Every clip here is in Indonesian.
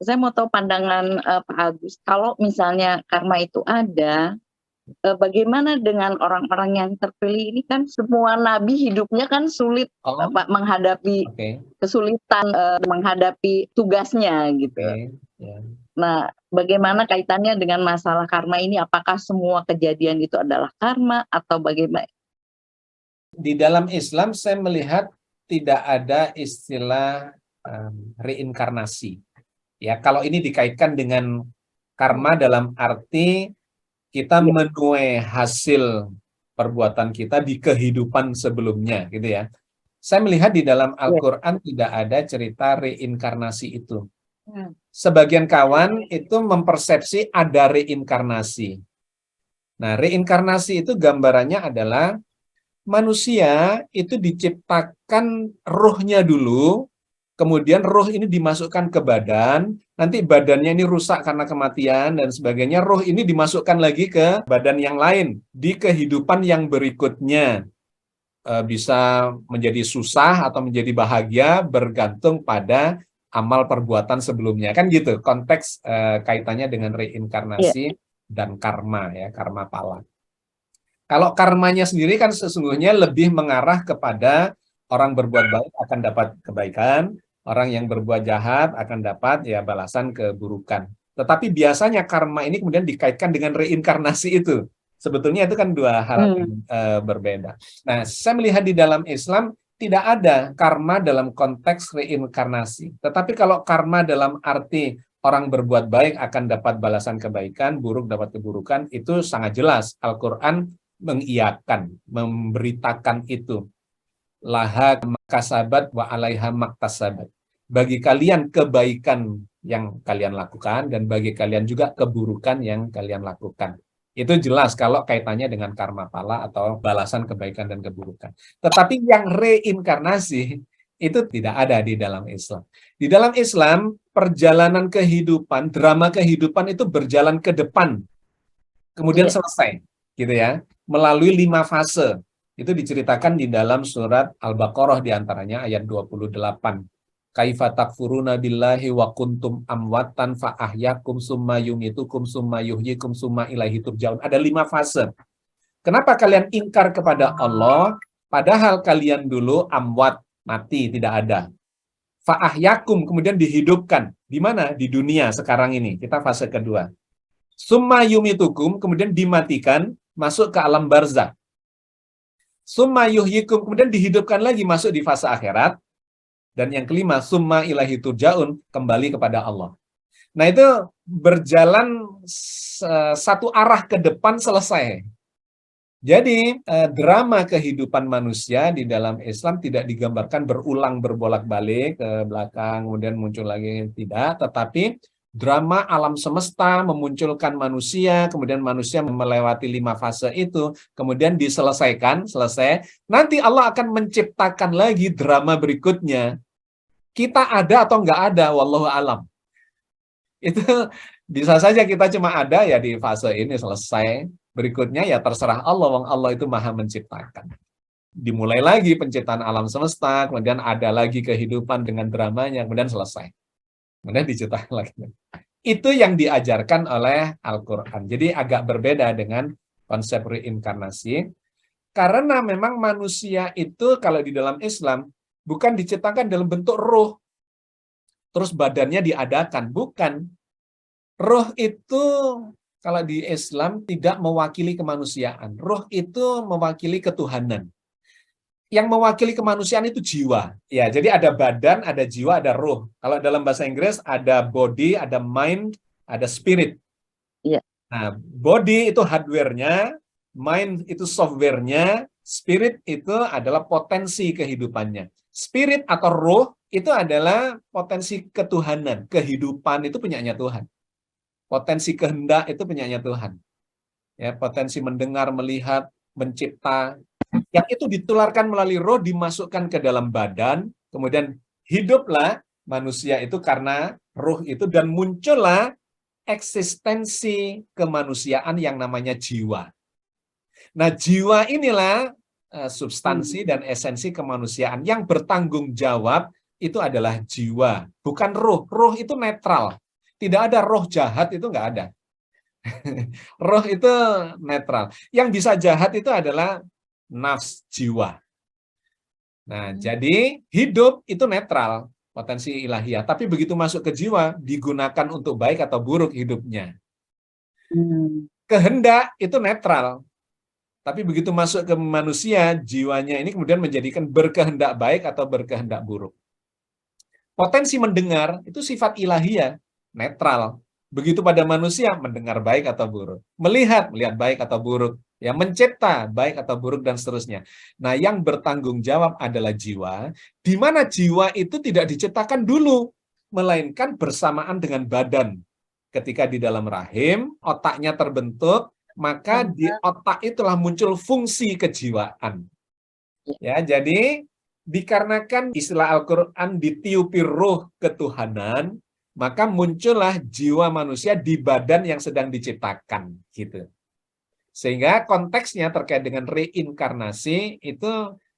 Saya mau tahu pandangan, Pak Agus, kalau misalnya karma itu ada, bagaimana dengan orang-orang yang terpilih ini kan semua nabi hidupnya kan sulit, Oh, Pak, menghadapi oke, kesulitan, menghadapi tugasnya gitu. oke, ya. Nah, bagaimana kaitannya dengan masalah karma ini? Apakah semua kejadian itu adalah karma atau bagaimana? Di dalam Islam saya melihat tidak ada istilah reinkarnasi. Ya, kalau ini dikaitkan dengan karma dalam arti kita Iya, menuai hasil perbuatan kita di kehidupan sebelumnya, gitu ya. Saya melihat di dalam iya. Al-Quran tidak ada cerita reinkarnasi itu. Hmm. Sebagian kawan itu mempersepsi ada reinkarnasi. Nah, reinkarnasi itu gambarannya adalah manusia itu diciptakan ruhnya dulu, kemudian ruh ini dimasukkan ke badan, nanti badannya ini rusak karena kematian dan sebagainya, ruh ini dimasukkan lagi ke badan yang lain di kehidupan yang berikutnya. Bisa menjadi susah atau menjadi bahagia bergantung pada amal perbuatan sebelumnya. Kan gitu, konteks kaitannya dengan Iya, reinkarnasi dan karma ya, karma pala. Kalau karmanya sendiri kan sesungguhnya lebih mengarah kepada orang berbuat baik akan dapat kebaikan, orang yang berbuat jahat akan dapat ya balasan keburukan. Tetapi biasanya karma ini kemudian dikaitkan dengan reinkarnasi itu. Sebetulnya itu kan dua hal mmm, yang berbeda. Nah, saya melihat di dalam Islam tidak ada karma dalam konteks reinkarnasi. Tetapi kalau karma dalam arti orang berbuat baik akan dapat balasan kebaikan, buruk dapat keburukan, itu sangat jelas. Al-Quran mengiyakan, memberitakan itu. Laha makasabat wa alaiha maktasabat. Bagi kalian kebaikan yang kalian lakukan dan bagi kalian juga keburukan yang kalian lakukan. Itu jelas kalau kaitannya dengan karma pala atau balasan kebaikan dan keburukan. Tetapi yang reinkarnasi itu tidak ada di dalam Islam. Di dalam Islam, perjalanan kehidupan, drama kehidupan itu berjalan ke depan, kemudian iya. selesai, gitu ya, melalui 5 fase. Itu diceritakan di dalam surat Al-Baqarah diantaranya ayat 28. Kaifa takfuruna billahi wa kuntum amwatan fa ahyakum summa yumitukum summa yuhyikum summa ilaihi turja'un. Ada 5 fase. Kenapa kalian ingkar kepada Allah padahal kalian dulu amwat, mati, tidak ada. Fa ahyakum kemudian dihidupkan. Di mana? Di dunia sekarang ini. Kita fase kedua. Summa yumitukum kemudian dimatikan, masuk ke alam barzah. Summa yuhyikum kemudian dihidupkan lagi, masuk di fase akhirat. Dan yang kelima, summa ilahi turja'un, kembali kepada Allah. Nah, itu berjalan satu arah ke depan selesai. Jadi drama kehidupan manusia di dalam Islam tidak digambarkan berulang berbolak-balik ke belakang, kemudian muncul lagi, tidak. Tetapi drama alam semesta memunculkan manusia, kemudian manusia melewati 5 fase itu, kemudian diselesaikan, selesai. Nanti Allah akan menciptakan lagi drama berikutnya. Kita ada atau nggak ada, wallahu alam. Itu bisa saja kita cuma ada ya di fase ini selesai. Berikutnya ya terserah Allah, wong Allah itu maha menciptakan. Dimulai lagi penciptaan alam semesta, kemudian ada lagi kehidupan dengan dramanya, kemudian selesai. Kemudian diciptakan lagi. Itu yang diajarkan oleh Al-Quran. Jadi agak berbeda dengan konsep reinkarnasi. Karena memang manusia itu kalau di dalam Islam bukan diciptakan dalam bentuk ruh, terus badannya diadakan. Bukan. Ruh itu kalau di Islam tidak mewakili kemanusiaan. Ruh itu mewakili ketuhanan. Yang mewakili kemanusiaan itu jiwa. Ya, jadi ada badan, ada jiwa, ada ruh. Kalau dalam bahasa Inggris ada body, ada mind, ada spirit. Iya. Nah, body itu hardware-nya, mind itu software-nya, spirit itu adalah potensi kehidupannya. Spirit atau ruh itu adalah potensi ketuhanan. Kehidupan itu punyanya Tuhan. Potensi kehendak itu punyanya Tuhan. Ya, potensi mendengar, melihat, mencipta. Yang itu ditularkan melalui roh, dimasukkan ke dalam badan, kemudian hiduplah manusia itu karena roh itu, dan muncullah eksistensi kemanusiaan yang namanya jiwa. Nah, jiwa inilah substansi dan esensi kemanusiaan. Yang bertanggung jawab itu adalah jiwa, bukan roh. Roh itu netral. Tidak ada roh jahat, itu nggak ada. Roh itu netral. Yang bisa jahat itu adalah nafs, jiwa. Nah, jadi hidup itu netral, potensi ilahiyah. Tapi begitu masuk ke jiwa, digunakan untuk baik atau buruk hidupnya. Kehendak itu netral. Tapi begitu masuk ke manusia, jiwanya ini kemudian menjadikan berkehendak baik atau berkehendak buruk. Potensi mendengar itu sifat ilahiyah, netral. Begitu pada manusia, mendengar baik atau buruk. Melihat baik atau buruk. Ya, mencipta baik atau buruk dan seterusnya. Nah, yang bertanggung jawab adalah jiwa, di mana jiwa itu tidak diciptakan dulu, melainkan bersamaan dengan badan. Ketika di dalam rahim, otaknya terbentuk, maka di otak itulah muncul fungsi kejiwaan. Ya, jadi dikarenakan istilah Al-Quran ditiupi ruh ketuhanan, maka muncullah jiwa manusia di badan yang sedang diciptakan, gitu. Sehingga konteksnya terkait dengan reinkarnasi itu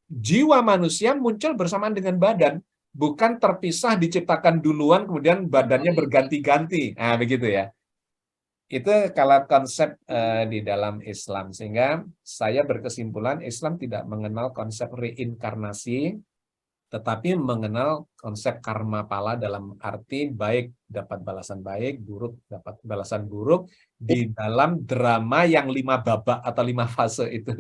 jiwa manusia muncul bersamaan dengan badan, bukan terpisah diciptakan duluan kemudian badannya berganti-ganti. Nah, begitu ya. Itu kalau konsep di dalam Islam. Sehingga saya berkesimpulan Islam tidak mengenal konsep reinkarnasi, tetapi mengenal konsep karma pala dalam arti baik dapat balasan baik, buruk dapat balasan buruk di dalam drama yang 5 babak atau 5 fase itu.